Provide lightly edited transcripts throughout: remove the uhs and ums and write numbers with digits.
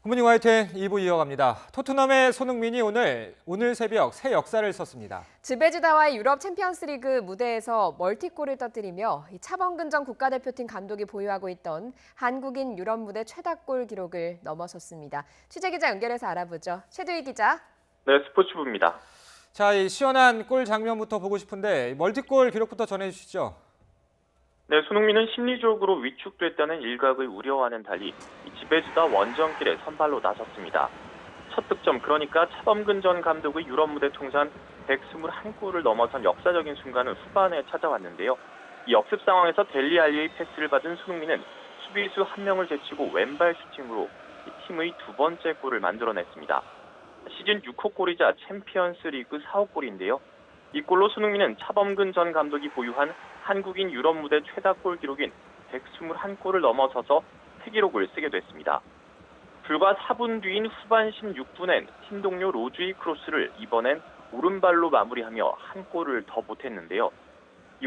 굿모닝 화이트엔 2부 이어갑니다. 토트넘의 손흥민이 오늘 새벽 새 역사를 썼습니다. 즈베즈다와의 유럽 챔피언스리그 무대에서 멀티골을 터뜨리며 차범근 전 국가대표팀 감독이 보유하고 있던 한국인 유럽 무대 최다골 기록을 넘어섰습니다. 취재기자 연결해서 알아보죠. 최두희 기자. 네, 스포츠부입니다. 자, 이 시원한 골 장면부터 보고 싶은데 멀티골 기록부터 전해주시죠. 네, 손흥민은 심리적으로 위축됐다는 일각을 우려와는 달리 지베즈다 원정길에 선발로 나섰습니다. 첫 득점, 그러니까 차범근 전 감독의 유럽 무대 통산 121골을 넘어선 역사적인 순간은 후반에 찾아왔는데요. 이 역습 상황에서 델리 알리의 패스를 받은 손흥민은 수비수 한 명을 제치고 왼발 슈팅으로 팀의 두 번째 골을 만들어냈습니다. 시즌 6호 골이자 챔피언스 리그 4호 골인데요. 이 골로 손흥민은 차범근 전 감독이 보유한 한국인 유럽 무대 최다골 기록인 121골을 넘어서서 새 기록을 쓰게 됐습니다. 불과 4분 뒤인 후반 16분엔 팀 동료 로즈의 크로스를 이번엔 오른발로 마무리하며 한 골을 더 보탰는데요.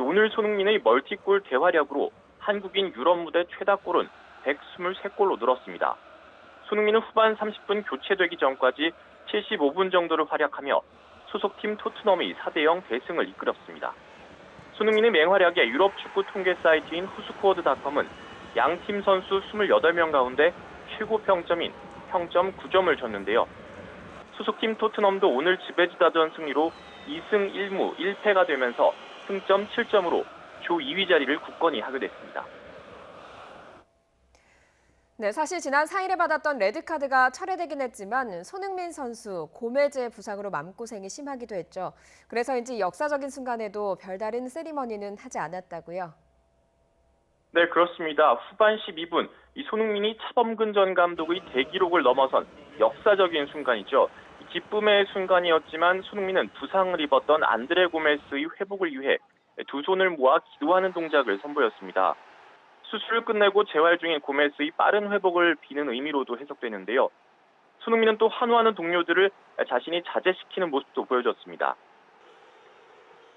오늘 손흥민의 멀티골 대활약으로 한국인 유럽 무대 최다골은 123골로 늘었습니다. 손흥민은 후반 30분 교체되기 전까지 75분 정도를 활약하며 소속팀 토트넘이 4대0 대승을 이끌었습니다. 손흥민의 맹활약에 유럽 축구 통계 사이트인 후스코어드닷컴은 양팀 선수 28명 가운데 최고 평점인 평점 9점을 줬는데요. 소속팀 토트넘도 오늘 지베즈다전 승리로 2승 1무 1패가 되면서 승점 7점으로 조 2위 자리를 굳건히 하게 됐습니다. 네, 사실 지난 4일에 받았던 레드카드가 철회되긴 했지만 손흥민 선수 고메즈의 부상으로 마음고생이 심하기도 했죠. 그래서인지 역사적인 순간에도 별다른 세리머니는 하지 않았다고요. 네, 그렇습니다. 후반 12분 이 손흥민이 차범근 전 감독의 대기록을 넘어선 역사적인 순간이죠. 기쁨의 순간이었지만 손흥민은 부상을 입었던 안드레 고메스의 회복을 위해 두 손을 모아 기도하는 동작을 선보였습니다. 수술을 끝내고 재활 중인 고메스의 빠른 회복을 비는 의미로도 해석되는데요. 손흥민은 또 환호하는 동료들을 자신이 자제시키는 모습도 보여줬습니다.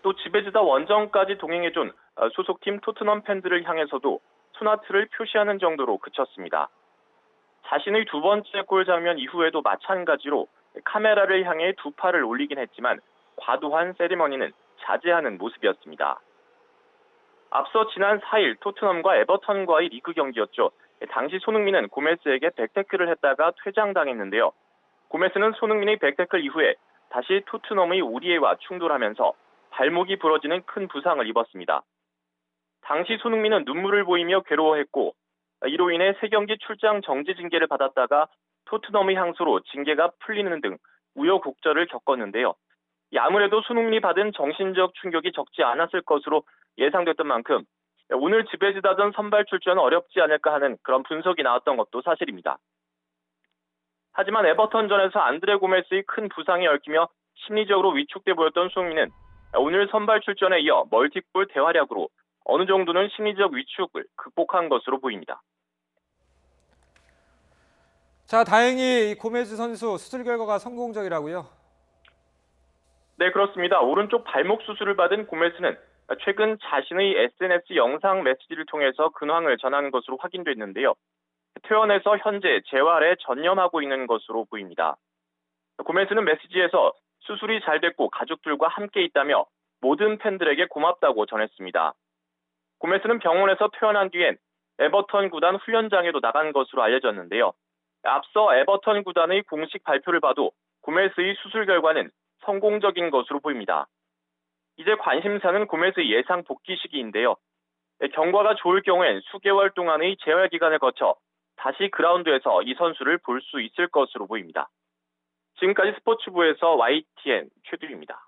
또 지베즈다 원정까지 동행해준 소속팀 토트넘 팬들을 향해서도 소나트를 표시하는 정도로 그쳤습니다. 자신의 두 번째 골 장면 이후에도 마찬가지로 카메라를 향해 두 팔을 올리긴 했지만 과도한 세리머니는 자제하는 모습이었습니다. 앞서 지난 4일 토트넘과 에버턴과의 리그 경기였죠. 당시 손흥민은 고메스에게 백태클을 했다가 퇴장당했는데요. 고메스는 손흥민의 백태클 이후에 다시 토트넘의 오리에와 충돌하면서 발목이 부러지는 큰 부상을 입었습니다. 당시 손흥민은 눈물을 보이며 괴로워했고 이로 인해 3경기 출장 정지 징계를 받았다가 토트넘의 항소로 징계가 풀리는 등 우여곡절을 겪었는데요. 아무래도 손흥민이 받은 정신적 충격이 적지 않았을 것으로 예상됐던 만큼 오늘 지베즈다전 선발 출전은 어렵지 않을까 하는 그런 분석이 나왔던 것도 사실입니다. 하지만 에버턴전에서 안드레 고메스의 큰 부상에 얽히며 심리적으로 위축돼 보였던 손흥민은 오늘 선발 출전에 이어 멀티골 대활약으로 어느 정도는 심리적 위축을 극복한 것으로 보입니다. 자, 다행히 이 고메즈 선수 수술 결과가 성공적이라고요. 네, 그렇습니다. 오른쪽 발목 수술을 받은 고메스는 최근 자신의 SNS 영상 메시지를 통해서 근황을 전한 것으로 확인됐는데요. 퇴원해서 현재 재활에 전념하고 있는 것으로 보입니다. 고메스는 메시지에서 수술이 잘 됐고 가족들과 함께 있다며 모든 팬들에게 고맙다고 전했습니다. 고메스는 병원에서 퇴원한 뒤엔 에버턴 구단 훈련장에도 나간 것으로 알려졌는데요. 앞서 에버턴 구단의 공식 발표를 봐도 고메스의 수술 결과는 성공적인 것으로 보입니다. 이제 관심사는 고메스의 예상 복귀 시기인데요. 경과가 좋을 경우엔 수개월 동안의 재활 기간을 거쳐 다시 그라운드에서 이 선수를 볼 수 있을 것으로 보입니다. 지금까지 스포츠부에서 YTN 최두입니다.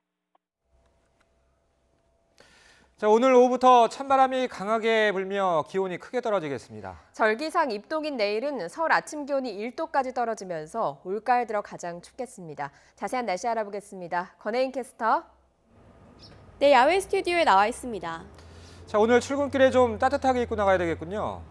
자, 오늘 오후부터 찬바람이 강하게 불며 기온이 크게 떨어지겠습니다. 절기상 입동인 내일은 서울 아침 기온이 1도까지 떨어지면서 올가을 들어 가장 춥겠습니다. 자세한 날씨 알아보겠습니다. 권혜인 캐스터. 네, 야외 스튜디오에 나와 있습니다. 자, 오늘 출근길에 좀 따뜻하게 입고 나가야 되겠군요.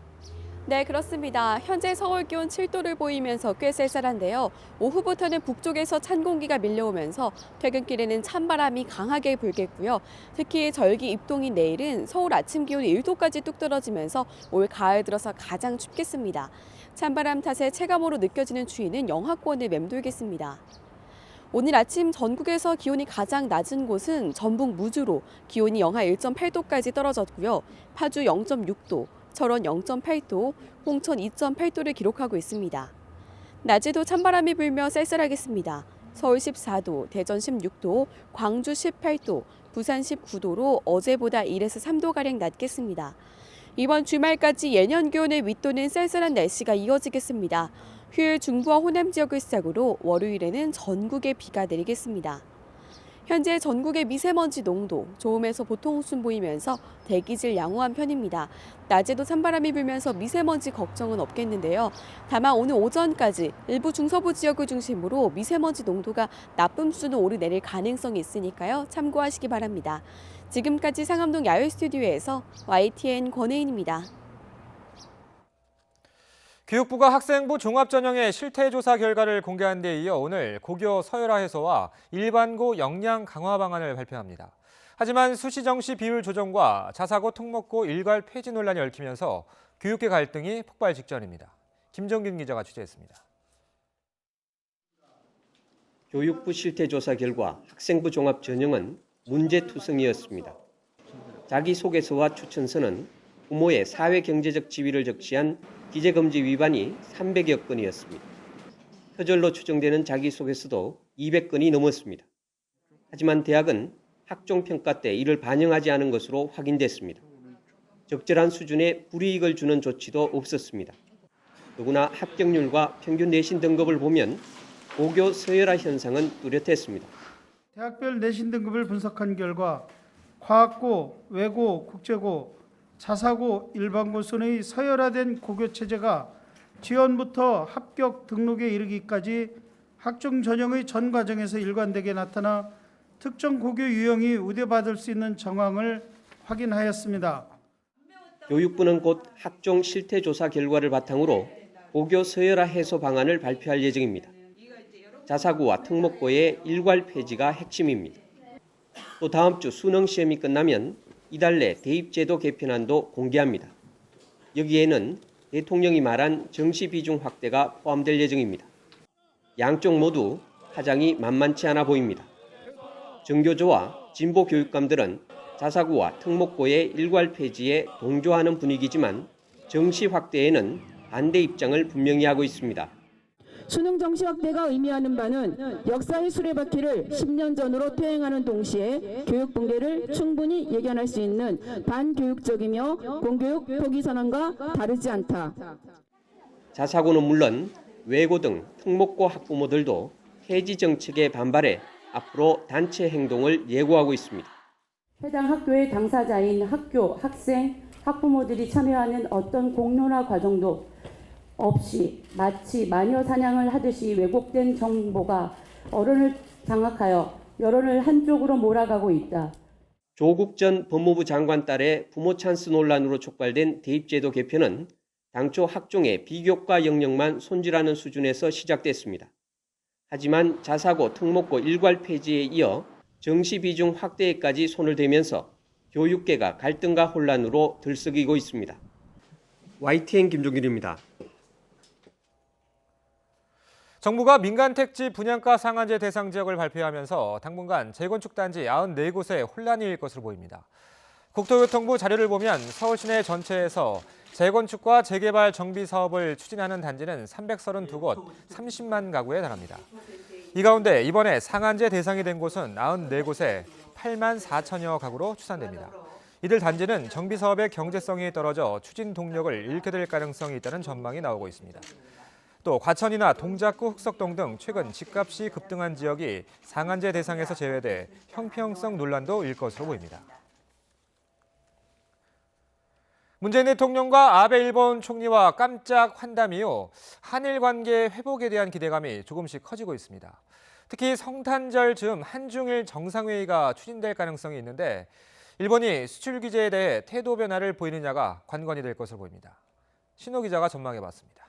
네, 그렇습니다. 현재 서울 기온 7도를 보이면서 꽤 쌀쌀한데요. 오후부터는 북쪽에서 찬 공기가 밀려오면서 퇴근길에는 찬바람이 강하게 불겠고요. 특히 절기 입동인 내일은 서울 아침 기온이 1도까지 뚝 떨어지면서 올 가을 들어서 가장 춥겠습니다. 찬바람 탓에 체감으로 느껴지는 추위는 영하권을 맴돌겠습니다. 오늘 아침 전국에서 기온이 가장 낮은 곳은 전북 무주로 기온이 영하 1.8도까지 떨어졌고요. 파주 0.6도, 철원 0.8도, 홍천 2.8도를 기록하고 있습니다. 낮에도 찬바람이 불며 쌀쌀하겠습니다. 서울 14도, 대전 16도, 광주 18도, 부산 19도로 어제보다 1에서 3도가량 낮겠습니다. 이번 주말까지 예년 기온을 윗도는 쌀쌀한 날씨가 이어지겠습니다. 휴일 중부와 호남 지역을 시작으로 월요일에는 전국에 비가 내리겠습니다. 현재 전국의 미세먼지 농도 좋음에서 보통 호수는 보이면서 대기질 양호한 편입니다. 낮에도 찬바람이 불면서 미세먼지 걱정은 없겠는데요. 다만 오늘 오전까지 일부 중서부 지역을 중심으로 미세먼지 농도가 나쁨 수는 오르내릴 가능성이 있으니까요. 참고하시기 바랍니다. 지금까지 상암동 야외 스튜디오에서 YTN 권혜인입니다. 교육부가 학생부 종합전형의 실태조사 결과를 공개한 데 이어 오늘 고교 서열화해소와 일반고 역량 강화 방안을 발표합니다. 하지만 수시정시 비율 조정과 자사고 특목고 일괄 폐지 논란이 얽히면서 교육계 갈등이 폭발 직전입니다. 김정균 기자가 취재했습니다. 교육부 실태조사 결과 학생부 종합전형은 문제투성이었습니다. 자기소개서와 추천서는 부모의 사회경제적 지위를 적시한 기재금지 위반이 300여 건이었습니다. 표절로 추정되는 자기소개서도 200건이 넘었습니다. 하지만 대학은 학종평가 때 이를 반영하지 않은 것으로 확인됐습니다. 적절한 수준의 불이익을 주는 조치도 없었습니다. 더구나 합격률과 평균 내신 등급을 보면 고교 서열화 현상은 뚜렷했습니다. 대학별 내신 등급을 분석한 결과 과학고, 외고, 국제고, 자사고, 일반고 순의 서열화된 고교 체제가 지원부터 합격 등록에 이르기까지 학종 전형의 전 과정에서 일관되게 나타나 특정 고교 유형이 우대받을 수 있는 정황을 확인하였습니다. 교육부는 곧 학종 실태조사 결과를 바탕으로 고교 서열화 해소 방안을 발표할 예정입니다. 자사고와 특목고의 일괄 폐지가 핵심입니다. 또 다음 주 수능 시험이 끝나면 이달 내 대입제도 개편안도 공개합니다. 여기에는 대통령이 말한 정시 비중 확대가 포함될 예정입니다. 양쪽 모두 파장이 만만치 않아 보입니다. 정교조와 진보 교육감들은 자사고와 특목고의 일괄 폐지에 동조하는 분위기지만 정시 확대에는 반대 입장을 분명히 하고 있습니다. 수능 정시 확대가 의미하는 바는 역사의 수레바퀴를 10년 전으로 퇴행하는 동시에 교육 붕괴를 충분히 예견할 수 있는 반교육적이며 공교육 포기 선언과 다르지 않다. 자사고는 물론 외고 등 특목고 학부모들도 폐지 정책에 반발해 앞으로 단체 행동을 예고하고 있습니다. 해당 학교의 당사자인 학교, 학생, 학부모들이 참여하는 어떤 공론화 과정도 없이 마치 마녀 사냥을 하듯이 왜곡된 정보가 언론을 장악하여 여론을 한쪽으로 몰아가고 있다. 조국 전 법무부 장관 딸의 부모 찬스 논란으로 촉발된 대입제도 개편은 당초 학종의 비교과 영역만 손질하는 수준에서 시작됐습니다. 하지만 자사고, 특목고 일괄 폐지에 이어 정시 비중 확대에까지 손을 대면서 교육계가 갈등과 혼란으로 들썩이고 있습니다. YTN 김종길입니다. 정부가 민간 택지 분양가 상한제 대상 지역을 발표하면서 당분간 재건축 단지 94곳에 혼란이 일 것으로 보입니다. 국토교통부 자료를 보면 서울 시내 전체에서 재건축과 재개발 정비 사업을 추진하는 단지는 332곳, 30만 가구에 달합니다. 이 가운데 이번에 상한제 대상이 된 곳은 94곳에 8만 4천여 가구로 추산됩니다. 이들 단지는 정비 사업의 경제성이 떨어져 추진 동력을 잃게 될 가능성이 있다는 전망이 나오고 있습니다. 또 과천이나 동작구, 흑석동 등 최근 집값이 급등한 지역이 상한제 대상에서 제외돼 형평성 논란도 일 것으로 보입니다. 문재인 대통령과 아베 일본 총리와 깜짝 환담 이후 한일 관계 회복에 대한 기대감이 조금씩 커지고 있습니다. 특히 성탄절 즈음 한중일 정상회의가 추진될 가능성이 있는데 일본이 수출 규제에 대해 태도 변화를 보이느냐가 관건이 될 것으로 보입니다. 신호 기자가 전망해봤습니다.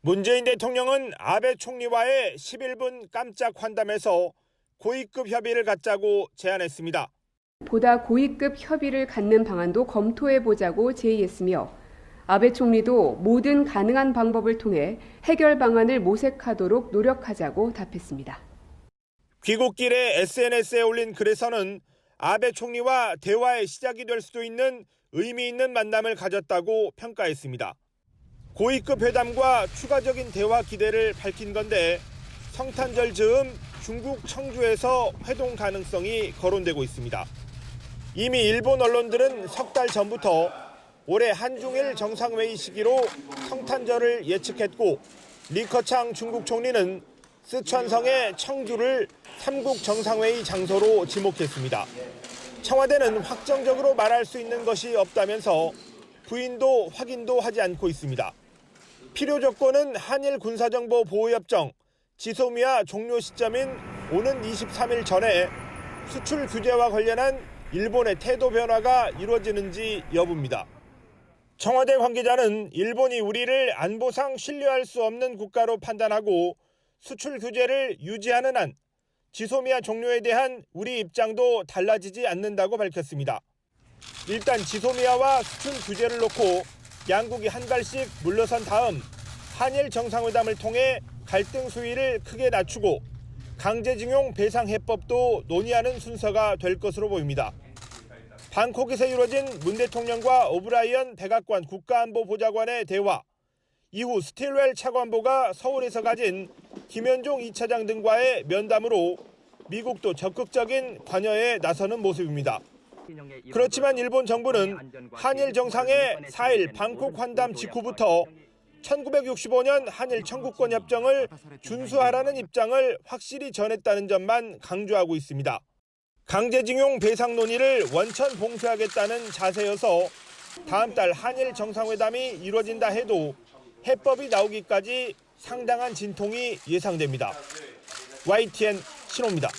문재인 대통령은 아베 총리와의 11분 깜짝 환담에서 고위급 협의를 갖자고 제안했습니다. 보다 고위급 협의를 갖는 방안도 검토해보자고 제의했으며 아베 총리도 모든 가능한 방법을 통해 해결 방안을 모색하도록 노력하자고 답했습니다. 귀국길에 SNS에 올린 글에서는 아베 총리와 대화의 시작이 될 수도 있는 의미 있는 만남을 가졌다고 평가했습니다. 고위급 회담과 추가적인 대화 기대를 밝힌 건데 성탄절 즈음 중국 청주에서 회동 가능성이 거론되고 있습니다. 이미 일본 언론들은 석 달 전부터 올해 한중일 정상회의 시기로 성탄절을 예측했고 리커창 중국 총리는 쓰촨성의 청주를 3국 정상회의 장소로 지목했습니다. 청와대는 확정적으로 말할 수 있는 것이 없다면서 부인도 확인도 하지 않고 있습니다. 필요 조건은 한일 군사정보 보호협정 지소미아 종료 시점인 오는 23일 전에 수출 규제와 관련한 일본의 태도 변화가 이루어지는지 여부입니다. 청와대 관계자는 일본이 우리를 안보상 신뢰할 수 없는 국가로 판단하고 수출 규제를 유지하는 한 지소미아 종료에 대한 우리 입장도 달라지지 않는다고 밝혔습니다. 일단 지소미아와 수출 규제를 놓고 양국이 한 발씩 물러선 다음 한일 정상회담을 통해 갈등 수위를 크게 낮추고 강제징용 배상 해법도 논의하는 순서가 될 것으로 보입니다. 방콕에서 이루어진 문 대통령과 오브라이언 백악관 국가안보보좌관의 대화, 이후 스틸웰 차관보가 서울에서 가진 김현종 2차장 등과의 면담으로 미국도 적극적인 관여에 나서는 모습입니다. 그렇지만 일본 정부는 한일 정상의 4일 방콕 환담 직후부터 1965년 한일 청구권 협정을 준수하라는 입장을 확실히 전했다는 점만 강조하고 있습니다. 강제징용 배상 논의를 원천 봉쇄하겠다는 자세여서 다음 달 한일 정상회담이 이루어진다 해도 해법이 나오기까지 상당한 진통이 예상됩니다. YTN 신호입니다.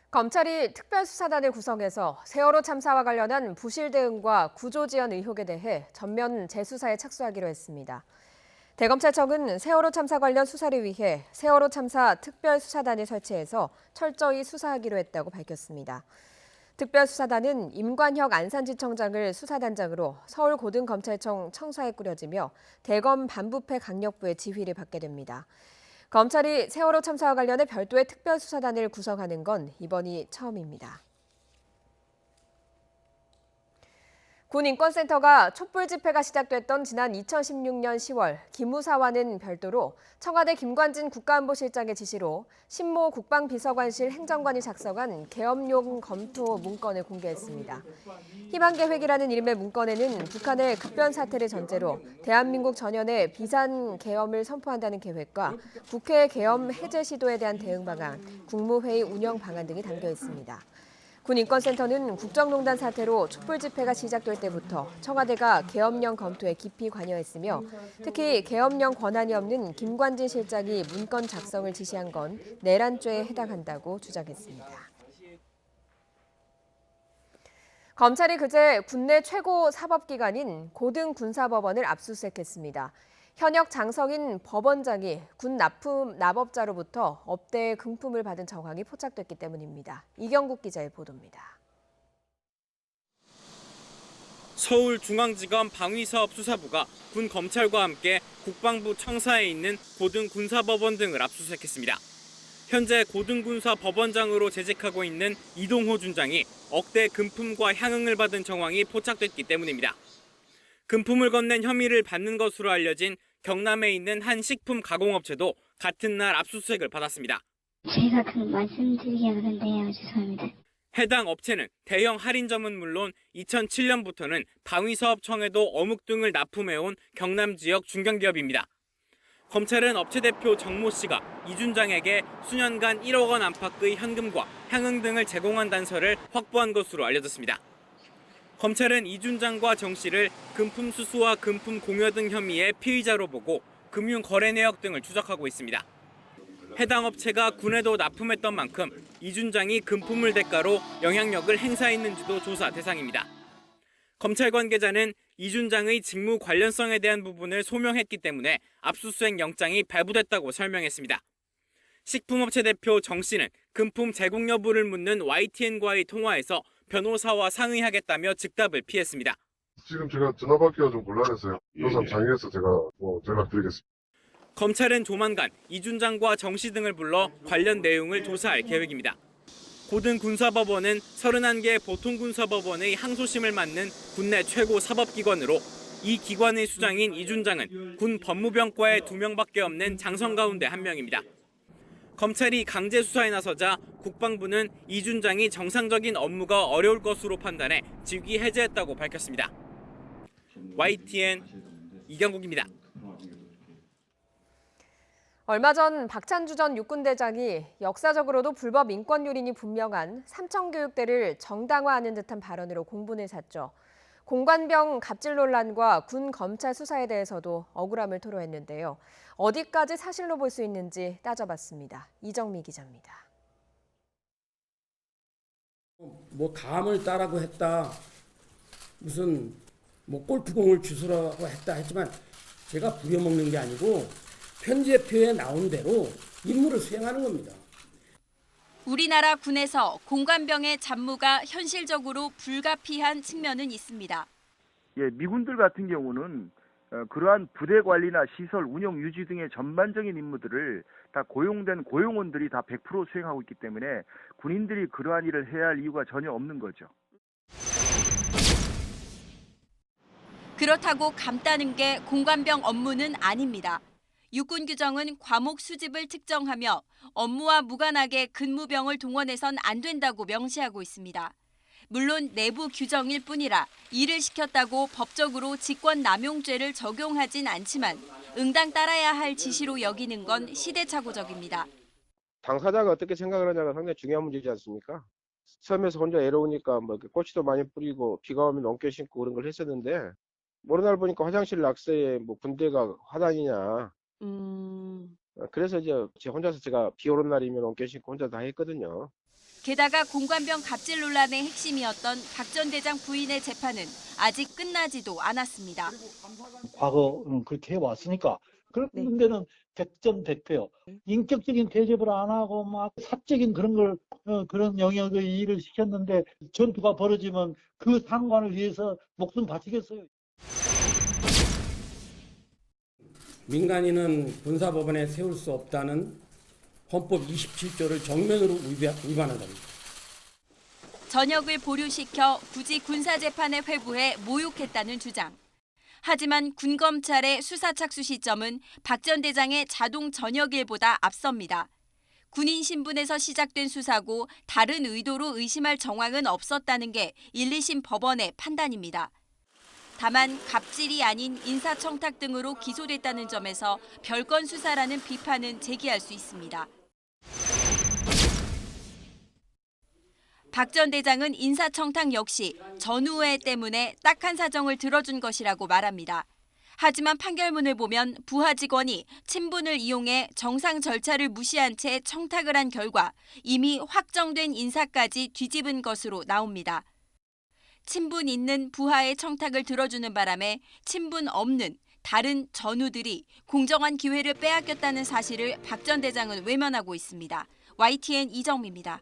검찰이 특별수사단을 구성해서 세월호 참사와 관련한 부실 대응과 구조지연 의혹에 대해 전면 재수사에 착수하기로 했습니다. 대검찰청은 세월호 참사 관련 수사를 위해 세월호 참사 특별수사단을 설치해서 철저히 수사하기로 했다고 밝혔습니다. 특별수사단은 임관혁 안산지청장을 수사단장으로 서울고등검찰청 청사에 꾸려지며 대검 반부패 강력부의 지휘를 받게 됩니다. 검찰이 세월호 참사와 관련해 별도의 특별수사단을 구성하는 건 이번이 처음입니다. 군인권센터가 촛불 집회가 시작됐던 지난 2016년 10월 기무사와는 별도로 청와대 김관진 국가안보실장의 지시로 신모 국방비서관실 행정관이 작성한 계엄령 검토 문건을 공개했습니다. 희망계획이라는 이름의 문건에는 북한의 급변 사태를 전제로 대한민국 전연에 비산 계엄을 선포한다는 계획과 국회 계엄 해제 시도에 대한 대응 방안, 국무회의 운영 방안 등이 담겨 있습니다. 군인권센터는 국정농단 사태로 촛불 집회가 시작될 때부터 청와대가 계엄령 검토에 깊이 관여했으며 특히 계엄령 권한이 없는 김관진 실장이 문건 작성을 지시한 건 내란죄에 해당한다고 주장했습니다. 검찰이 그제 국내 최고 사법기관인 고등군사법원을 압수수색했습니다. 현역 장성인 법원장이 군 납업자로부터 업대의 금품을 받은 정황이 포착됐기 때문입니다. 이경국 기자의 보도입니다. 서울중앙지검 방위사업수사부가 군 검찰과 함께 국방부 청사에 있는 고등군사법원 등을 압수수색했습니다. 현재 고등군사법원장으로 재직하고 있는 이동호 준장이 억대 금품과 향응을 받은 정황이 포착됐기 때문입니다. 금품을 건넨 혐의를 받는 것으로 알려진 경남에 있는 한 식품 가공업체도 같은 날 압수수색을 받았습니다. 제가 말씀드리기가 그런데요. 죄송합니다. 해당 업체는 대형 할인점은 물론 2007년부터는 방위사업청에도 어묵 등을 납품해온 경남 지역 중견기업입니다. 검찰은 업체 대표 정모 씨가 이 준장에게 수년간 1억 원 안팎의 현금과 향응 등을 제공한 단서를 확보한 것으로 알려졌습니다. 검찰은 이 준장과 정 씨를 금품 수수와 금품 공여 등 혐의의 피의자로 보고 금융 거래 내역 등을 추적하고 있습니다. 해당 업체가 군에도 납품했던 만큼 이 준장이 금품을 대가로 영향력을 행사했는지도 조사 대상입니다. 검찰 관계자는 이 준장의 직무 관련성에 대한 부분을 소명했기 때문에 압수수색 영장이 발부됐다고 설명했습니다. 식품업체 대표 정 씨는 금품 제공 여부를 묻는 YTN과의 통화에서 변호사와 상의하겠다며 즉답을 피했습니다. 지금 제가 전화 받기가 좀 곤란해서요. 노상 장애해서 제가 연락드리겠습니다. 검찰은 조만간 이준장과 정 씨 등을 불러 관련 내용을 조사할 계획입니다. 고등군사법원은 31개 보통군사법원의 항소심을 맡는 국내 최고 사법기관으로 이 기관의 수장인 이준장은 군 법무병과에 2명밖에 없는 장성 가운데 한 명입니다. 검찰이 강제 수사에 나서자 국방부는 이준장이 정상적인 업무가 어려울 것으로 판단해 직위 해제했다고 밝혔습니다. YTN 이경국입니다. 얼마 전 박찬주 전 육군대장이 역사적으로도 불법 인권 요인이 분명한 삼청교육대를 정당화하는 듯한 발언으로 공분을 샀죠. 공관병 갑질 논란과 군 검찰 수사에 대해서도 억울함을 토로했는데요. 어디까지 사실로 볼 수 있는지 따져봤습니다. 이정미 기자입니다. 감을 따라고 했다. 무슨 골프공을 주스라고 했다 했지만 제가 부려먹는 게 아니고 편제표에 나온 대로 임무를 수행하는 겁니다. 우리나라 군에서 공관병의 잡무가 현실적으로 불가피한 측면은 있습니다. 미군들 같은 경우는 그러한 부대 관리나 시설 운영 유지 등의 전반적인 임무들을 다 고용된 고용원들이 다 100% 수행하고 있기 때문에 군인들이 그러한 일을 해야 할 이유가 전혀 없는 거죠. 그렇다고 감따는 게 공관병 업무는 아닙니다. 육군 규정은 과목 수집을 특정하며 업무와 무관하게 근무병을 동원해선 안 된다고 명시하고 있습니다. 물론 내부 규정일 뿐이라 일을 시켰다고 법적으로 직권남용죄를 적용하진 않지만 응당 따라야 할 지시로 여기는 건 시대착오적입니다. 당사자가 어떻게 생각을 하냐가 상당히 중요한 문제지 않습니까? 섬에서 혼자 애로우니까 꼬치도 많이 뿌리고 비가 오면 엉켜 신고 그런 걸 했었는데 어느 날 보니까 화장실 낙서에 군대가 화단이냐. 그래서 이제 혼자서 제가 비 오는 날이면 엉켜 신고 혼자 다 했거든요. 게다가 공관병 갑질 논란의 핵심이었던 박 전 대장 부인의 재판은 아직 끝나지도 않았습니다. 과거는 그렇게 해왔으니까 그런 데는 백전백패요. 인격적인 대접을 안 하고 막 사적인 그런 영역의 일을 시켰는데 전투가 벌어지면 그 상관을 위해서 목숨 바치겠어요. 민간인은 군사법원에 세울 수 없다는 헌법 27조를 정면으로 위반한 겁니다. 전역을 보류시켜 굳이 군사재판에 회부해 모욕했다는 주장. 하지만 군검찰의 수사 착수 시점은 박 전 대장의 자동 전역일보다 앞섭니다. 군인 신분에서 시작된 수사고 다른 의도로 의심할 정황은 없었다는 게 1, 2심 법원의 판단입니다. 다만 갑질이 아닌 인사청탁 등으로 기소됐다는 점에서 별건 수사라는 비판은 제기할 수 있습니다. 박 전 대장은 인사청탁 역시 전우회 때문에 딱한 사정을 들어준 것이라고 말합니다. 하지만 판결문을 보면 부하 직원이 친분을 이용해 정상 절차를 무시한 채 청탁을 한 결과 이미 확정된 인사까지 뒤집은 것으로 나옵니다. 친분 있는 부하의 청탁을 들어주는 바람에 친분 없는 다른 전우들이 공정한 기회를 빼앗겼다는 사실을 박 전 대장은 외면하고 있습니다. YTN 이정미입니다.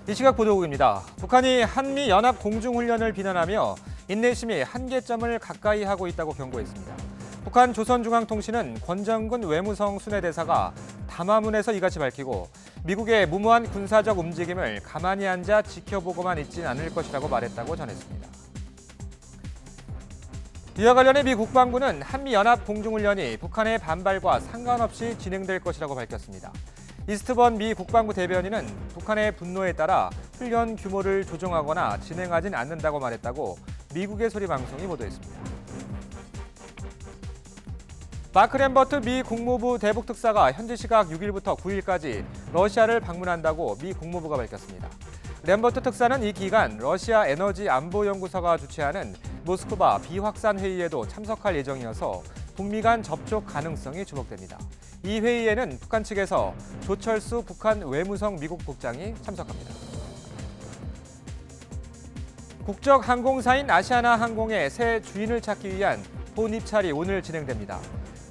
이 시각 보도국입니다. 북한이 한미연합 공중훈련을 비난하며 인내심이 한계점을 가까이 하고 있다고 경고했습니다. 북한 조선중앙통신은 권정근 외무성 순회대사가 담화문에서 이같이 밝히고 미국의 무모한 군사적 움직임을 가만히 앉아 지켜보고만 있진 않을 것이라고 말했다고 전했습니다. 이와 관련해 미 국방부는 한미연합 공중훈련이 북한의 반발과 상관없이 진행될 것이라고 밝혔습니다. 이스트번 미 국방부 대변인은 북한의 분노에 따라 훈련 규모를 조정하거나 진행하진 않는다고 말했다고 미국의 소리 방송이 보도했습니다. 마크 램버트 미 국무부 대북 특사가 현지 시각 6일부터 9일까지 러시아를 방문한다고 미 국무부가 밝혔습니다. 램버트 특사는 이 기간 러시아 에너지 안보 연구소가 주최하는 모스크바 비확산 회의에도 참석할 예정이어서 북미 간 접촉 가능성이 주목됩니다. 이 회의에는 북한 측에서 조철수 북한 외무성 미국 국장이 참석합니다. 국적 항공사인 아시아나 항공의 새 주인을 찾기 위한 본입찰이 오늘 진행됩니다.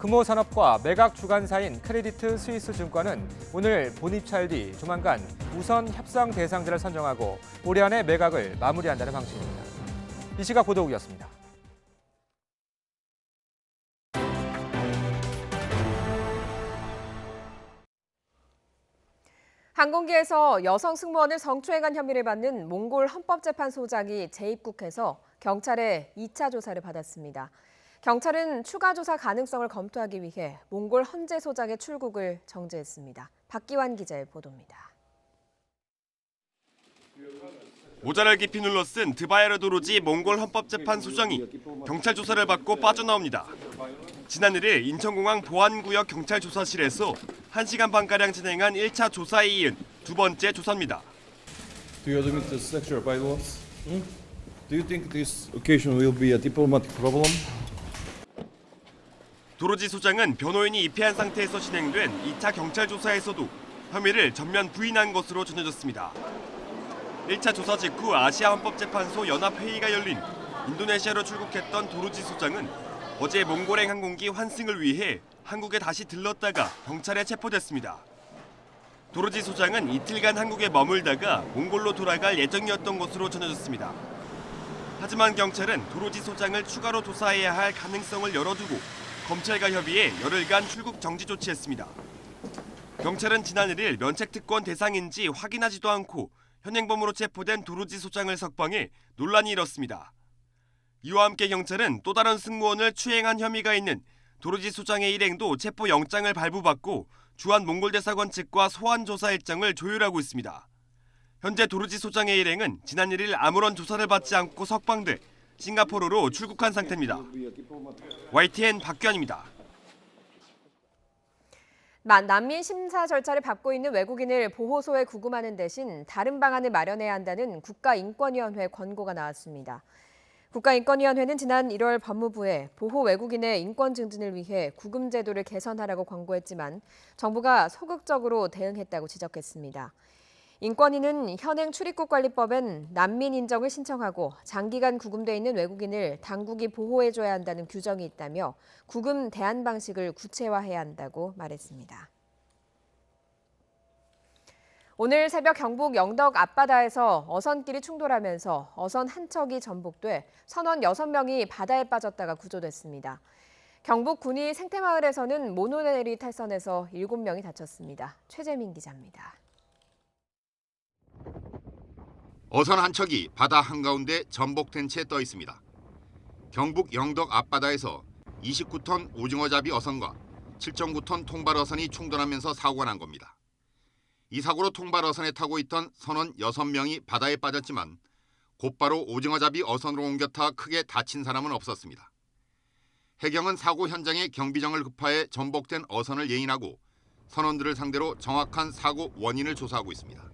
금호산업과 매각 주관사인 크레디트 스위스 증권은 오늘 본입찰 뒤 조만간 우선 협상 대상자를 선정하고 올해 안에 매각을 마무리한다는 방침입니다. 이 시각 보도국이었습니다. 항공기에서 여성 승무원을 성추행한 혐의를 받는 몽골 헌법재판소장이 재입국해서 경찰에 2차 조사를 받았습니다. 경찰은 추가 조사 가능성을 검토하기 위해 몽골 헌재 소장의 출국을 정지했습니다. 박기환 기자의 보도입니다. 모자를 깊이 눌러쓴 드바야르 도로지 몽골 헌법재판소장이 경찰 조사를 받고 빠져나옵니다. 지난 1일 인천공항 보안구역 경찰조사실에서 1시간 반가량 진행한 1차 조사에 이은 두 번째 조사입니다. Do you admit the sexual violence? Do you think this occasion will be a diplomatic problem? 도로지 소장은 변호인이 입회한 상태에서 진행된 2차 경찰 조사에서도 혐의를 전면 부인한 것으로 전해졌습니다. 1차 조사 직후 아시아 헌법재판소 연합회의가 열린 인도네시아로 출국했던 도로지 소장은 어제 몽골행 항공기 환승을 위해 한국에 다시 들렀다가 경찰에 체포됐습니다. 도로지 소장은 이틀간 한국에 머물다가 몽골로 돌아갈 예정이었던 것으로 전해졌습니다. 하지만 경찰은 도로지 소장을 추가로 조사해야 할 가능성을 열어두고 검찰과 협의해 열흘간 출국 정지 조치했습니다. 경찰은 지난 1일 면책특권 대상인지 확인하지도 않고 현행범으로 체포된 도로지 소장을 석방해 논란이 일었습니다. 이와 함께 경찰은 또 다른 승무원을 추행한 혐의가 있는 도로지 소장의 일행도 체포영장을 발부받고 주한 몽골 대사관 측과 소환 조사 일정을 조율하고 있습니다. 현재 도로지 소장의 일행은 지난 1일 아무런 조사를 받지 않고 석방돼 싱가포르로 출국한 상태입니다. YTN 박규환입니다. 난민 심사 절차를 밟고 있는 외국인을 보호소에 구금하는 대신 다른 방안을 마련해야 한다는 국가인권위원회 권고가 나왔습니다. 국가인권위원회는 지난 1월 법무부에 보호 외국인의 인권 증진을 위해 구금 제도를 개선하라고 권고했지만 정부가 소극적으로 대응했다고 지적했습니다. 인권위는 현행 출입국관리법엔 난민 인정을 신청하고 장기간 구금돼 있는 외국인을 당국이 보호해줘야 한다는 규정이 있다며 구금 대안 방식을 구체화해야 한다고 말했습니다. 오늘 새벽 경북 영덕 앞바다에서 어선끼리 충돌하면서 어선 한 척이 전복돼 선원 6명이 바다에 빠졌다가 구조됐습니다. 경북 군위 생태마을에서는 모노레일이 탈선해서 7명이 다쳤습니다. 최재민 기자입니다. 어선 한 척이 바다 한가운데 전복된 채 떠 있습니다. 경북 영덕 앞바다에서 29톤 오징어잡이 어선과 7.9톤 통발 어선이 충돌하면서 사고가 난 겁니다. 이 사고로 통발 어선에 타고 있던 선원 6명이 바다에 빠졌지만 곧바로 오징어잡이 어선으로 옮겨 타 크게 다친 사람은 없었습니다. 해경은 사고 현장에 경비정을 급파해 전복된 어선을 예인하고 선원들을 상대로 정확한 사고 원인을 조사하고 있습니다.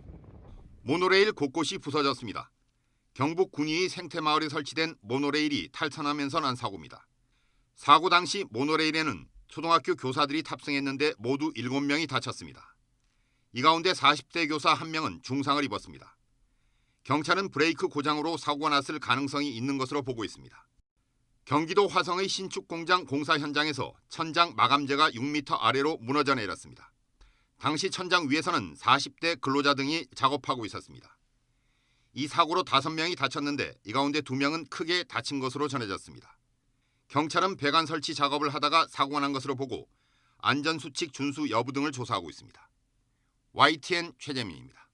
모노레일 곳곳이 부서졌습니다. 경북 군위 생태마을에 설치된 모노레일이 탈선하면서 난 사고입니다. 사고 당시 모노레일에는 초등학교 교사들이 탑승했는데 모두 7명이 다쳤습니다. 이 가운데 40대 교사 1명은 중상을 입었습니다. 경찰은 브레이크 고장으로 사고가 났을 가능성이 있는 것으로 보고 있습니다. 경기도 화성의 신축 공장 공사 현장에서 천장 마감재가 6m 아래로 무너져 내렸습니다. 당시 천장 위에서는 40대 근로자 등이 작업하고 있었습니다. 이 사고로 5명이 다쳤는데 이 가운데 2명은 크게 다친 것으로 전해졌습니다. 경찰은 배관 설치 작업을 하다가 사고가 난 것으로 보고 안전수칙 준수 여부 등을 조사하고 있습니다. YTN 최재민입니다.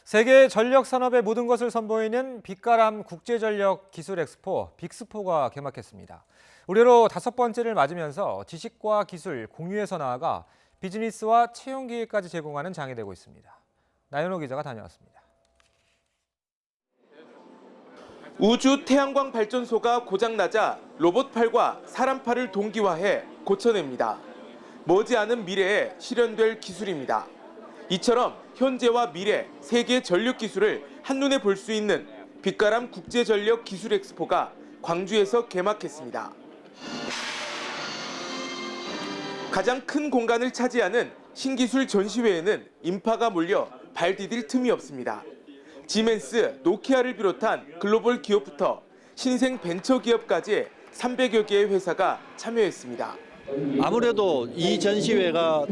세계 전력 산업의 모든 것을 선보이는 빛가람 국제전력 기술 엑스포 빅스포가 개막했습니다. 올해로 5번째를 맞으면서 지식과 기술 공유에서 나아가 비즈니스와 채용 기회까지 제공하는 장이 되고 있습니다. 나연호 기자가 다녀왔습니다. 우주 태양광 발전소가 고장나자 로봇팔과 사람팔을 동기화해 고쳐냅니다. 머지않은 미래에 실현될 기술입니다. 이처럼 현재와 미래 세계 전력 기술을 한눈에 볼 수 있는 빛가람 국제전력 기술 엑스포가 광주에서 개막했습니다. 가장 큰 공간을 차지하는 신기술 전시회에는 인파가 몰려 발 디딜 틈이 없습니다. 지멘스, 노키아를 비롯한 글로벌 기업부터 신생 벤처 기업까지 300여 개의 회사가 참여했습니다. 아무래도 이 전시회가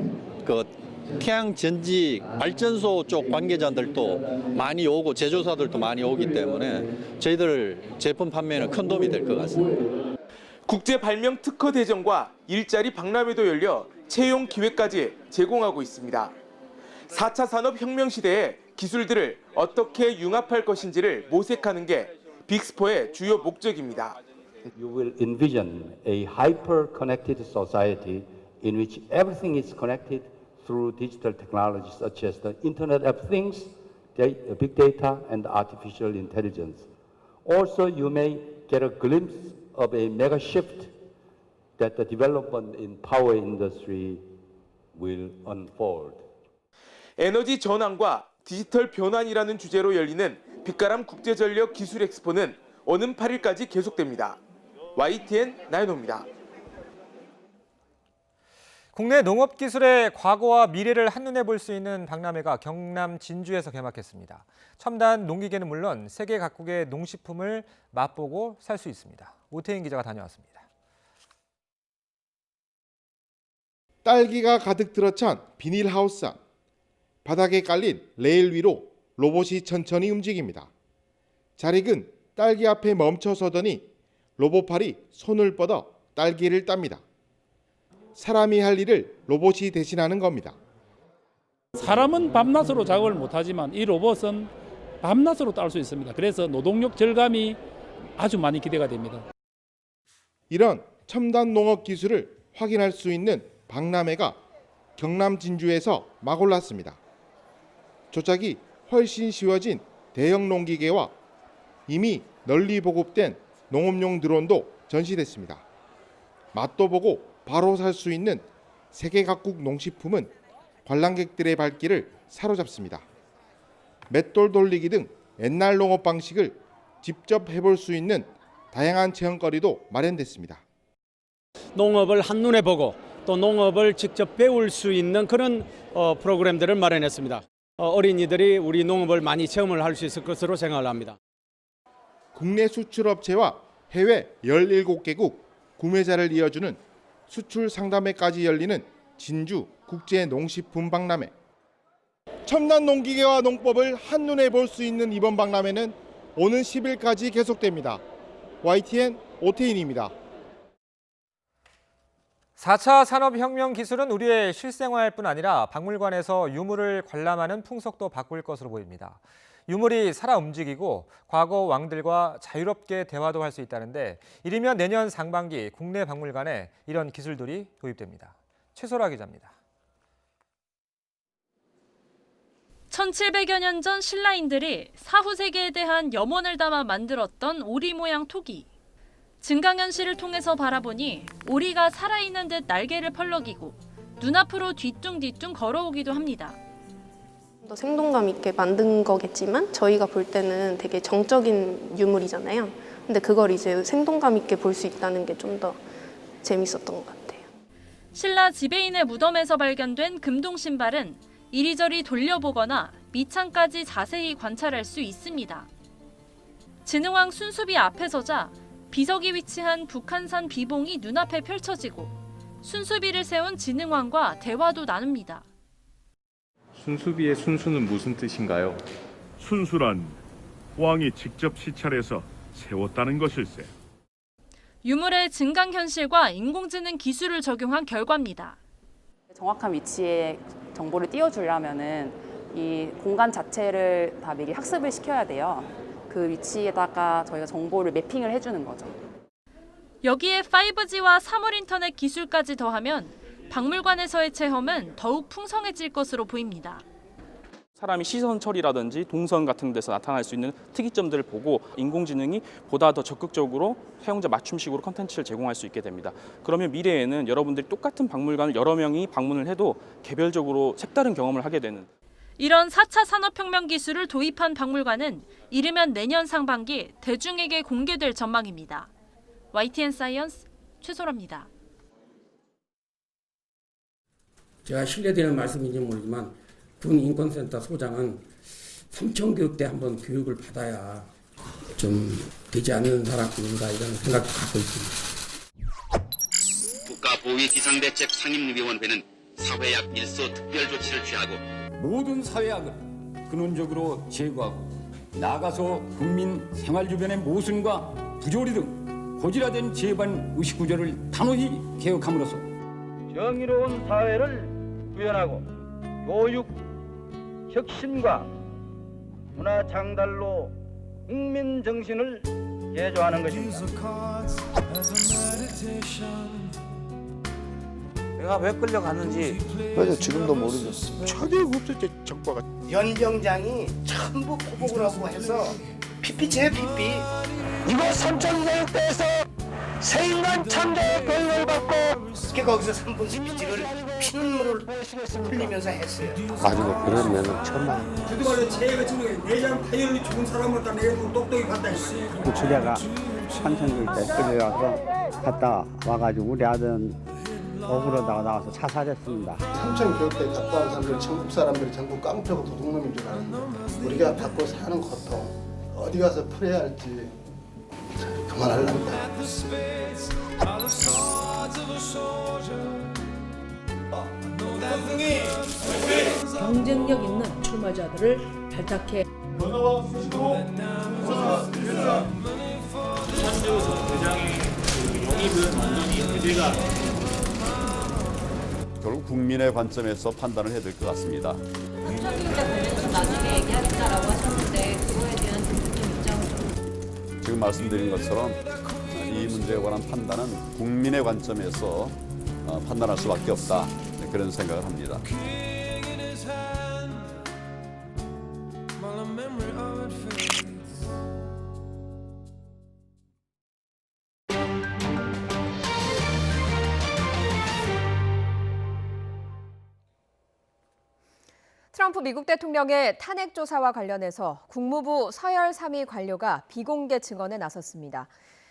태양 전지 발전소 쪽 관계자들도 많이 오고 제조사들도 많이 오기 때문에 저희들 제품 판매에는 큰 도움이 될 것 같습니다. 국제 발명 특허 대전과 일자리 박람회도 열려 채용 기회까지 제공하고 있습니다. 4차 산업혁명 시대에 기술들을 어떻게 융합할 것인지를 모색하는 게 빅스포의 주요 목적입니다. You will envision a hyper-connected society in which everything is connected through digital technologies such as the Internet of Things, big data, and artificial intelligence. Also, you may get a glimpse of a mega shift that the development in power industry will unfold. 에너지 전환과 디지털 변환이라는 주제로 열리는 빛가람 국제전력 기술 엑스포는 오는 8일까지 계속됩니다. YTN 나연호입니다. 국내 농업기술의 과거와 미래를 한눈에 볼 수 있는 박람회가 경남 진주에서 개막했습니다. 첨단 농기계는 물론 세계 각국의 농식품을 맛보고 살 수 있습니다. 오태인 기자가 다녀왔습니다. 딸기가 가득 들어찬 비닐하우스 안. 바닥에 깔린 레일 위로 로봇이 천천히 움직입니다. 잘 익은 딸기 앞에 멈춰 서더니 로봇팔이 손을 뻗어 딸기를 땁니다. 사람이 할 일을 로봇이 대신하는 겁니다. 사람은 밤낮으로 작업을 못하지만 이 로봇은 밤낮으로 딸 수 있습니다. 그래서 노동력 절감이 아주 많이 기대가 됩니다. 이런 첨단 농업 기술을 확인할 수 있는 박람회가 경남 진주에서 막 올랐습니다. 조작이 훨씬 쉬워진 대형 농기계와 이미 널리 보급된 농업용 드론도 전시됐습니다. 맛도 보고 바로 살 수 있는 세계 각국 농식품은 관람객들의 발길을 사로잡습니다. 맷돌 돌리기 등 옛날 농업 방식을 직접 해볼 수 있는 다양한 체험거리도 마련됐습니다. 농업을 한눈에 보고 또 농업을 직접 배울 수 있는 그런 프로그램들을 마련했습니다. 어린이들이 우리 농업을 많이 체험을 할 수 있을 것으로 생각을 합니다. 국내 수출업체와 해외 17개국 구매자를 이어주는 수출 상담회까지 열리는 진주 국제농식품 박람회. 첨단 농기계와 농법을 한눈에 볼 수 있는 이번 박람회는 오는 10일까지 계속됩니다. YTN 오태인입니다. 4차 산업혁명 기술은 우리의 실생활 뿐 아니라 박물관에서 유물을 관람하는 풍속도 바꿀 것으로 보입니다. 유물이 살아 움직이고 과거 왕들과 자유롭게 대화도 할 수 있다는데 이르면 내년 상반기 국내 박물관에 이런 기술들이 도입됩니다. 최소라 기자입니다. 1700여 년 전 신라인들이 사후 세계에 대한 염원을 담아 만들었던 오리 모양 토기. 증강현실을 통해서 바라보니 오리가 살아있는 듯 날개를 펄럭이고 눈앞으로 뒤뚱뒤뚱 걸어오기도 합니다. 더 생동감 있게 만든 거겠지만 저희가 볼 때는 되게 정적인 유물이잖아요. 근데 그걸 이제 생동감 있게 볼 수 있다는 게 좀 더 재밌었던 것 같아요. 신라 지배인의 무덤에서 발견된 금동 신발은 이리저리 돌려보거나 밑창까지 자세히 관찰할 수 있습니다. 진흥왕 순수비 앞에 서자 비석이 위치한 북한산 비봉이 눈앞에 펼쳐지고 순수비를 세운 진흥왕과 대화도 나눕니다. 순수비의 순수는 무슨 뜻인가요? 순수란 왕이 직접 시찰해서 세웠다는 것일세. 유물의 증강현실과 인공지능 기술을 적용한 결과입니다. 정확한 위치에 정보를 띄워주려면은 이 공간 자체를 다 미리 학습을 시켜야 돼요. 그 위치에다가 저희가 정보를 매핑을 해주는 거죠. 여기에 5G와 사물인터넷 기술까지 더하면 박물관에서의 체험은 더욱 풍성해질 것으로 보입니다. 사람이 시선 처리라든지 동선 같은 데서 나타날 수 있는 특이점들을 보고 인공지능이 보다 더 적극적으로 사용자 맞춤식으로 콘텐츠를 제공할 수 있게 됩니다. 그러면 미래에는 여러분들이 똑같은 박물관을 여러 명이 방문을 해도 개별적으로 색다른 경험을 하게 되는. 이런 4차 산업혁명 기술을 도입한 박물관은 이르면 내년 상반기 대중에게 공개될 전망입니다. YTN 사이언스 최소라입니다. 제가 신뢰되는 말씀인지 모르지만 군인권센터 소장은 삼청교육대 한번 교육을 받아야 좀 되지 않는 사람인가 이런 생각도 갖고 있습니다. 소위 비상대책 상임위원회는 사회약 일소 특별 조치를 취하고 모든 사회약을 근원적으로 제거하고 나아가서 국민 생활 주변의 모순과 부조리 등 고질화된 재반 의식 구조를 단호히 개혁함으로써 정의로운 사회를 구현하고 교육, 혁신과 문화 창달로 국민 정신을 제조하는 것입니다. 내가 왜 끌려갔는지 맞아, 지금도 모르죠. 초대 국제 정과가 연병장이 전부 고복을 하고 해서 피피제 피피 이거 선천교육대에서 세인간 창조의 교육을 받고 거기서 3분 스피치를 피눈물을 흘리면서 했어요. 아주 그런 면은 천만. 그도 말로 제가 지금 내장 타이어를 죽은 사람을 다 내가 똑똑히 봤다 했어요. 주제가 선천교육대 끌려가서 갔다 와가지고 우리 아들은 억울하다가 나와서 자살했습니다. 삼천교육대 갔다 온 사람들, 전국 사람들이 전부 깡패고 도둑놈인 줄 아는데 우리가 받고 사는 고통 어디 가서 풀어야 할지 그만하려니다. 경쟁력 있는 출마자들을 발탁해 한주 전 대장의 영입은 완전히 대대가 결국 국민의 관점에서 판단을 해야 될 것 같습니다. 선천교육에 관련해서 나중에 얘기하겠다라고 하셨는데 그거에 대한 대표님 입장은 지금 말씀드린 것처럼 이 문제에 관한 판단은 국민의 관점에서 판단할 수밖에 없다, 그런 생각을 합니다. 트럼프 미국 대통령의 탄핵 조사와 관련해서 국무부 서열 3위 관료가 비공개 증언에 나섰습니다.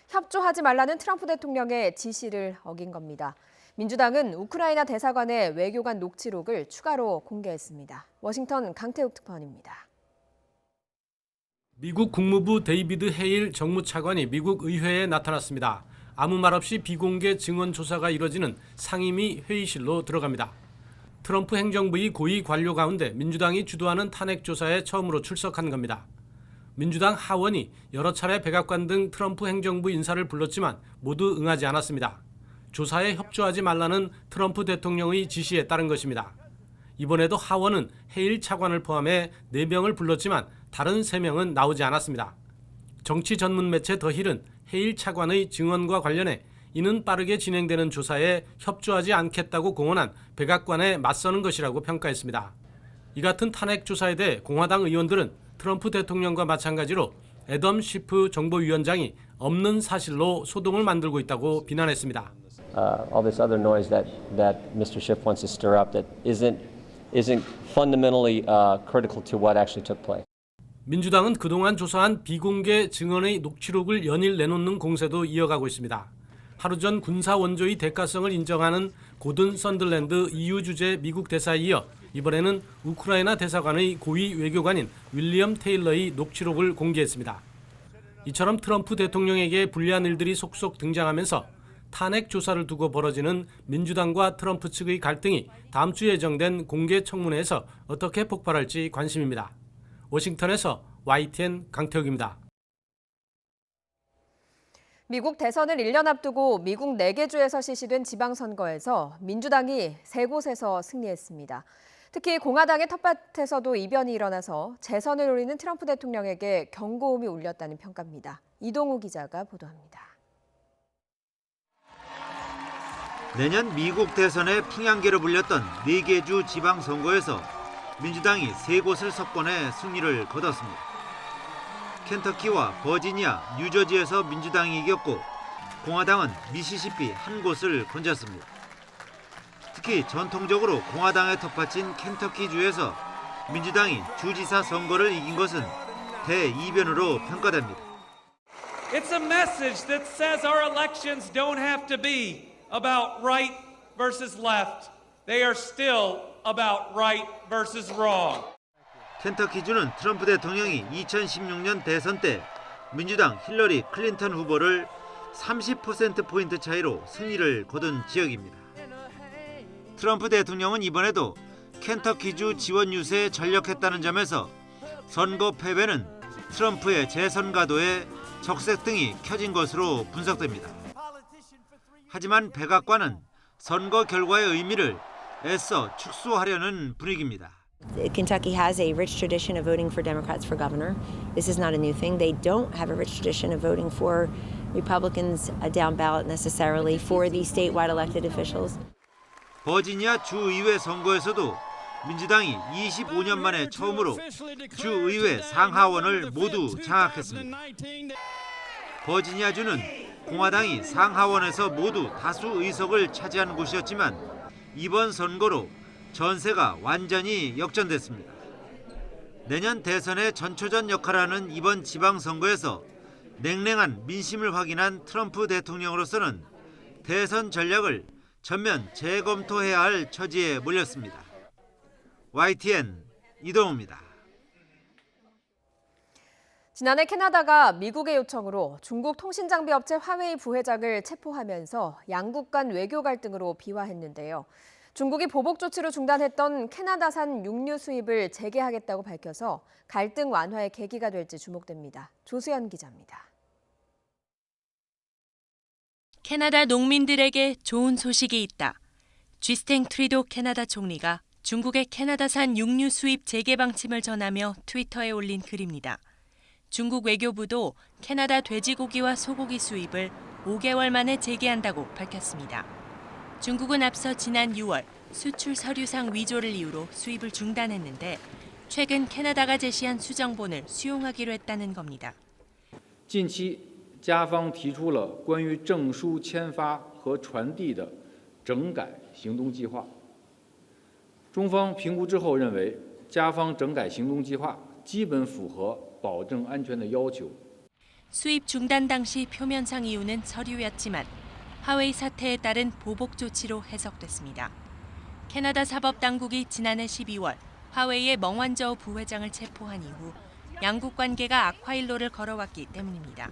협조하지 말라는 트럼프 대통령의 지시를 어긴 겁니다. 민주당은 우크라이나 대사관의 외교관 녹취록을 추가로 공개했습니다. 워싱턴 강태욱 특파원입니다. 미국 국무부 데이비드 헤일 정무차관이 미국 의회에 나타났습니다. 아무 말 없이 비공개 증언 조사가 이뤄지는 상임위 회의실로 들어갑니다. 트럼프 행정부의 고위 관료 가운데 민주당이 주도하는 탄핵 조사에 처음으로 출석한 겁니다. 민주당 하원이 여러 차례 백악관 등 트럼프 행정부 인사를 불렀지만 모두 응하지 않았습니다. 조사에 협조하지 말라는 트럼프 대통령의 지시에 따른 것입니다. 이번에도 하원은 헤일 차관을 포함해 4명을 불렀지만 다른 3명은 나오지 않았습니다. 정치 전문 매체 더 힐은 헤일 차관의 증언과 관련해 이는 빠르게 진행되는 조사에 협조하지 않겠다고 공언한 백악관에 맞서는 것이라고 평가했습니다. 이 같은 탄핵 조사에 대해 공화당 의원들은 트럼프 대통령과 마찬가지로 애덤 시프 정보위원장이 없는 사실로 소동을 만들고 있다고 비난했습니다. All this other noise that Mr. Schiff wants to stir up that isn't fundamentally critical to what actually took place. 민주당은 그동안 조사한 비공개 증언의 녹취록을 연일 내놓는 공세도 이어가고 있습니다. 하루 전 군사 원조의 대가성을 인정하는 고든 선들랜드 EU 주재 미국 대사에 이어 이번에는 우크라이나 대사관의 고위 외교관인 윌리엄 테일러의 녹취록을 공개했습니다. 이처럼 트럼프 대통령에게 불리한 일들이 속속 등장하면서 탄핵 조사를 두고 벌어지는 민주당과 트럼프 측의 갈등이 다음 주 예정된 공개 청문회에서 어떻게 폭발할지 관심입니다. 워싱턴에서 YTN 강태욱입니다. 미국 대선을 1년 앞두고 미국 4개 주에서 실시된 지방선거에서 민주당이 3곳에서 승리했습니다. 특히 공화당의 텃밭에서도 이변이 일어나서 재선을 노리는 트럼프 대통령에게 경고음이 울렸다는 평가입니다. 이동우 기자가 보도합니다. 내년 미국 대선의 풍향계로 불렸던 4개 주 지방선거에서 민주당이 3곳을 석권해 승리를 거뒀습니다. 켄터키와 버지니아, 뉴저지에서 민주당이 이겼고 공화당은 미시시피 한 곳을 건졌습니다. 특히 전통적으로 공화당의 텃밭인 켄터키주에서 민주당이 주지사 선거를 이긴 것은 대이변으로 평가됩니다. It's a message that says our elections don't have to be about right versus left. They are still about right versus wrong. 켄터키주는 트럼프 대통령이 2016년 대선 때 민주당 힐러리 클린턴 후보를 30%포인트 차이로 승리를 거둔 지역입니다. 트럼프 대통령은 이번에도 켄터키주 지원 유세에 전력했다는 점에서 선거 패배는 트럼프의 재선 가도에 적색등이 켜진 것으로 분석됩니다. 하지만 백악관은 선거 결과의 의미를 애써 축소하려는 분위기입니다. Kentucky has a rich tradition of voting for Democrats for governor. This is not a new thing. They don't have a rich tradition of voting for Republicans down ballot necessarily for the statewide elected officials. 버지니아 주의회 선거에서도 민주당이 25년 만에 처음으로 주의회 상하원을 모두 장악했습니다. 버지니아주는 공화당이 상하원에서 모두 다수 의석을 차지한 곳이었지만 이번 선거로 전세가 완전히 역전됐습니다. 내년 대선의 전초전 역할을 하는 이번 지방선거에서 냉랭한 민심을 확인한 트럼프 대통령으로서는 대선 전략을 전면 재검토해야 할 처지에 몰렸습니다. YTN 이동호입니다. 지난해 캐나다가 미국의 요청으로 중국 통신장비업체 화웨이 부회장을 체포하면서 양국 간 외교 갈등으로 비화했는데요. 중국이 보복 조치로 중단했던 캐나다산 육류 수입을 재개하겠다고 밝혀서 갈등 완화의 계기가 될지 주목됩니다. 조수연 기자입니다. 캐나다 농민들에게 좋은 소식이 있다. 주스틴 트루도 캐나다 총리가 중국의 캐나다산 육류 수입 재개 방침을 전하며 트위터에 올린 글입니다. 중국 외교부도 캐나다 돼지고기와 소고기 수입을 5개월 만에 재개한다고 밝혔습니다. 중국은 앞서 지난 6월 수출 서류상 위조를 이유로 수입을 중단했는데 최근 캐나다가 제시한 수정본을 수용하기로 했다는 겁니다. 近期加方提出了关于证书签发和传递的整改行动计划。中方评估之后认为，加方整改行动计划基本符合保证安全的要求。 수입 중단 당시 표면상 이유는 서류였지만 화웨이 사태에 따른 보복 조치로 해석됐습니다. 캐나다 사법당국이 지난해 12월 화웨이의 멍완저우 부회장을 체포한 이후 양국 관계가 악화일로를 걸어왔기 때문입니다.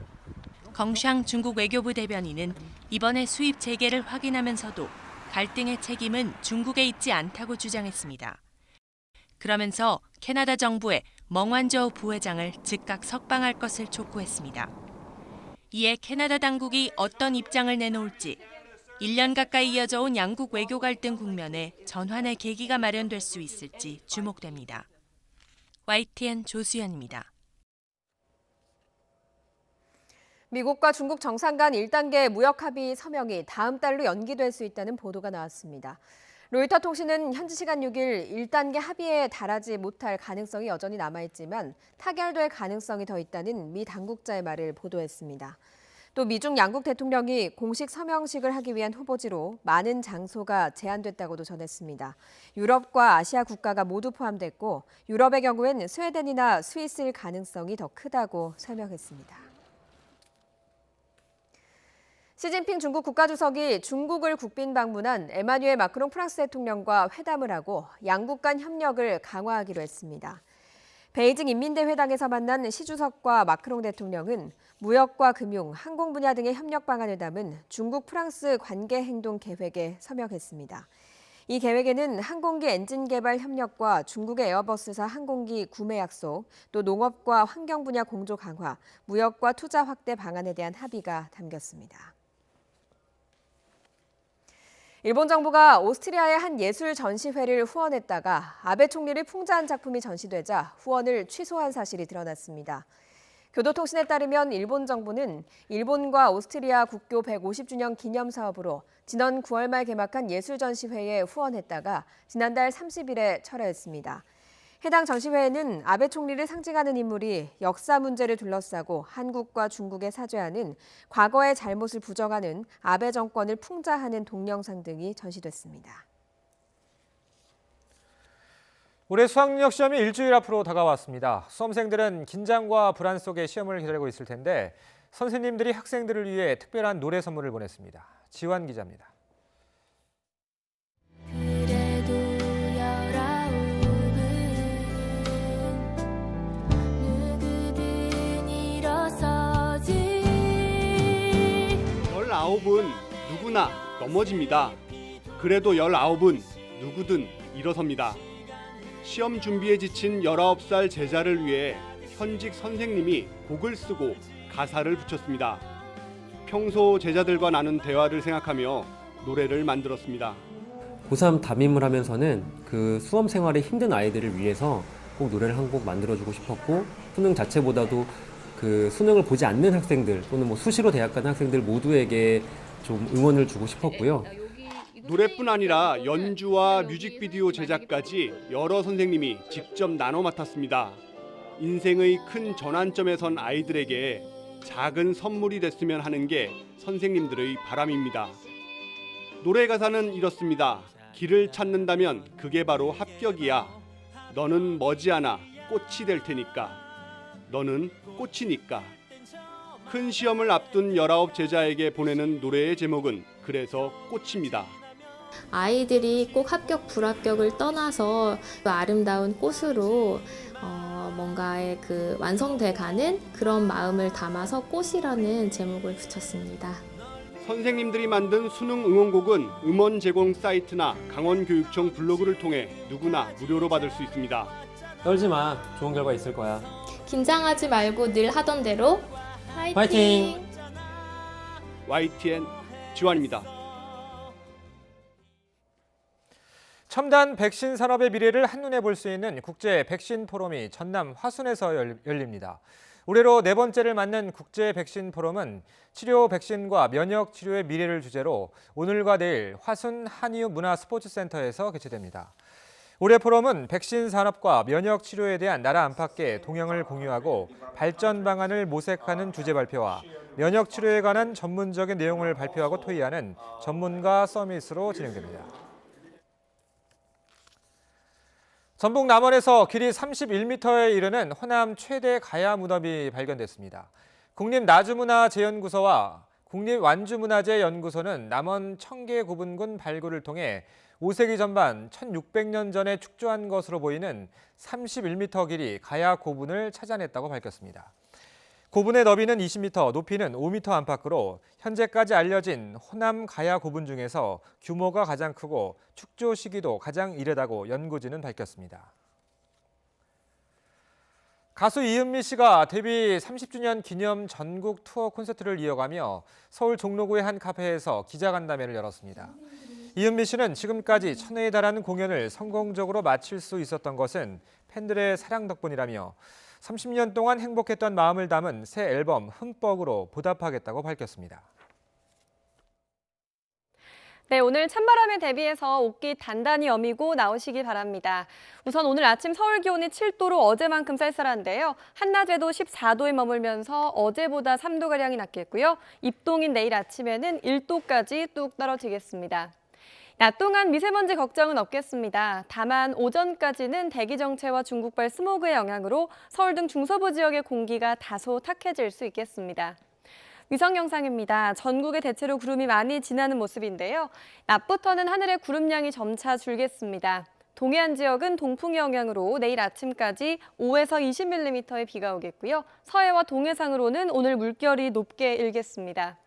껑샹 중국 외교부 대변인은 이번에 수입 재개를 확인하면서도 갈등의 책임은 중국에 있지 않다고 주장했습니다. 그러면서 캐나다 정부에 멍완저우 부회장을 즉각 석방할 것을 촉구했습니다. 이에 캐나다 당국이 어떤 입장을 내놓을지 1년 가까이 이어져 온 양국 외교 갈등 국면에 전환의 계기가 마련될 수 있을지 주목됩니다. YTN 조수연입니다. 미국과 중국 정상 간 1단계 무역 합의 서명이 다음 달로 연기될 수 있다는 보도가 나왔습니다. 로이터 통신은 현지 시간 6일 1단계 합의에 달하지 못할 가능성이 여전히 남아있지만 타결될 가능성이 더 있다는 미 당국자의 말을 보도했습니다. 또 미중 양국 대통령이 공식 서명식을 하기 위한 후보지로 많은 장소가 제한됐다고도 전했습니다. 유럽과 아시아 국가가 모두 포함됐고 유럽의 경우엔 스웨덴이나 스위스일 가능성이 더 크다고 설명했습니다. 시진핑 중국 국가주석이 중국을 국빈 방문한 에마뉘엘 마크롱 프랑스 대통령과 회담을 하고 양국 간 협력을 강화하기로 했습니다. 베이징 인민대회당에서 만난 시 주석과 마크롱 대통령은 무역과 금융, 항공 분야 등의 협력 방안을 담은 중국-프랑스 관계행동 계획에 서명했습니다. 이 계획에는 항공기 엔진 개발 협력과 중국의 에어버스사 항공기 구매 약속, 또 농업과 환경 분야 공조 강화, 무역과 투자 확대 방안에 대한 합의가 담겼습니다. 일본 정부가 오스트리아의 한 예술 전시회를 후원했다가 아베 총리를 풍자한 작품이 전시되자 후원을 취소한 사실이 드러났습니다. 교도통신에 따르면 일본 정부는 일본과 오스트리아 국교 150주년 기념 사업으로 지난 9월 말 개막한 예술 전시회에 후원했다가 지난달 30일에 철회했습니다. 해당 전시회에는 아베 총리를 상징하는 인물이 역사 문제를 둘러싸고 한국과 중국에 사죄하는 과거의 잘못을 부정하는 아베 정권을 풍자하는 동영상 등이 전시됐습니다. 올해 수학력 시험이 일주일 앞으로 다가왔습니다. 수험생들은 긴장과 불안 속에 시험을 기다리고 있을 텐데 선생님들이 학생들을 위해 특별한 노래 선물을 보냈습니다. 지환 기자입니다. 누구나 넘어집니다. 그래도 19은 누구든 일어섭니다. 시험 준비에 지친 19살 제자를 위해 현직 선생님이 곡을 쓰고 가사를 붙였습니다. 평소 제자들과 나눈 대화를 생각하며 노래를 만들었습니다. 고3 담임을 하면서는 그 수험 생활에 힘든 아이들을 위해서 꼭 노래를 한 곡 만들어주고 싶었고, 수능 자체보다도 그 수능을 보지 않는 학생들 또는 뭐 수시로 대학 가는 학생들 모두에게 좀 응원을 주고 싶었고요. 노래뿐 아니라 연주와 뮤직비디오 제작까지 여러 선생님이 직접 나눠 맡았습니다. 인생의 큰 전환점에 선 아이들에게 작은 선물이 됐으면 하는 게 선생님들의 바람입니다. 노래 가사는 이렇습니다. 길을 찾는다면 그게 바로 합격이야. 너는 머지않아 꽃이 될 테니까. 너는 꽃이니까. 큰 시험을 앞둔 19 제자에게 보내는 노래의 제목은 그래서 꽃입니다. 아이들이 꼭 합격 불합격을 떠나서 그 아름다운 꽃으로 뭔가의 그 완성돼가는 그런 마음을 담아서 꽃이라는 제목을 붙였습니다. 선생님들이 만든 수능 응원곡은 음원 제공 사이트나 강원교육청 블로그를 통해 누구나 무료로 받을 수 있습니다. 떨지 마. 좋은 결과 있을 거야. 긴장하지 말고 늘 하던 대로 화이팅! YTN 지환입니다. 첨단 백신 산업의 미래를 한눈에 볼 수 있는 국제 백신 포럼이 전남 화순에서 열립니다. 올해로 4번째를 맞는 국제 백신 포럼은 치료 백신과 면역 치료의 미래를 주제로 오늘과 내일 화순 한이유 문화스포츠센터에서 개최됩니다. 올해 포럼은 백신 산업과 면역 치료에 대한 나라 안팎의 동향을 공유하고 발전 방안을 모색하는 주제 발표와 면역 치료에 관한 전문적인 내용을 발표하고 토의하는 전문가 서밋으로 진행됩니다. 전북 남원에서 길이 31m에 이르는 호남 최대 가야 무덤이 발견됐습니다. 국립나주문화재연구소와 국립완주문화재연구소는 남원 청계고분군 발굴을 통해 5세기 전반 1600년 전에 축조한 것으로 보이는 31m 길이 가야 고분을 찾아냈다고 밝혔습니다. 고분의 너비는 20m, 높이는 5m 안팎으로 현재까지 알려진 호남 가야 고분 중에서 규모가 가장 크고 축조 시기도 가장 이르다고 연구진은 밝혔습니다. 가수 이은미 씨가 데뷔 30주년 기념 전국 투어 콘서트를 이어가며 서울 종로구의 한 카페에서 기자간담회를 열었습니다. 이은미 씨는 지금까지 1000회에 달하는 공연을 성공적으로 마칠 수 있었던 것은 팬들의 사랑 덕분이라며 30년 동안 행복했던 마음을 담은 새 앨범 흠뻑으로 보답하겠다고 밝혔습니다. 네, 오늘 찬바람에 대비해서 옷깃 단단히 여미고 나오시기 바랍니다. 우선 오늘 아침 서울 기온이 7도로 어제만큼 쌀쌀한데요. 한낮에도 14도에 머물면서 어제보다 3도가량이 낮겠고요. 입동인 내일 아침에는 1도까지 뚝 떨어지겠습니다. 낮 동안 미세먼지 걱정은 없겠습니다. 다만 오전까지는 대기 정체와 중국발 스모그의 영향으로 서울 등 중서부 지역의 공기가 다소 탁해질 수 있겠습니다. 위성 영상입니다. 전국에 대체로 구름이 많이 지나는 모습인데요. 낮부터는 하늘의 구름량이 점차 줄겠습니다. 동해안 지역은 동풍의 영향으로 내일 아침까지 5에서 20mm의 비가 오겠고요. 서해와 동해상으로는 오늘 물결이 높게 일겠습니다.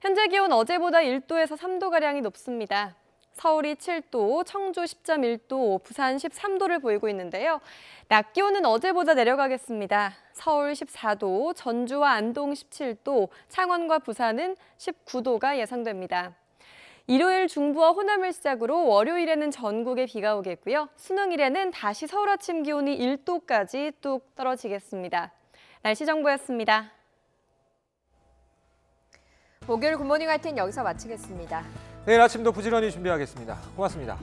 현재 기온 어제보다 1도에서 3도가량이 높습니다. 서울이 7도, 청주 10.1도, 부산 13도를 보이고 있는데요. 낮 기온은 어제보다 내려가겠습니다. 서울 14도, 전주와 안동 17도, 창원과 부산은 19도가 예상됩니다. 일요일 중부와 호남을 시작으로 월요일에는 전국에 비가 오겠고요. 수능일에는 다시 서울 아침 기온이 1도까지 뚝 떨어지겠습니다. 날씨 정보였습니다. 목요일 굿모닝 화이팅 여기서 마치겠습니다. 내일 아침도 부지런히 준비하겠습니다. 고맙습니다.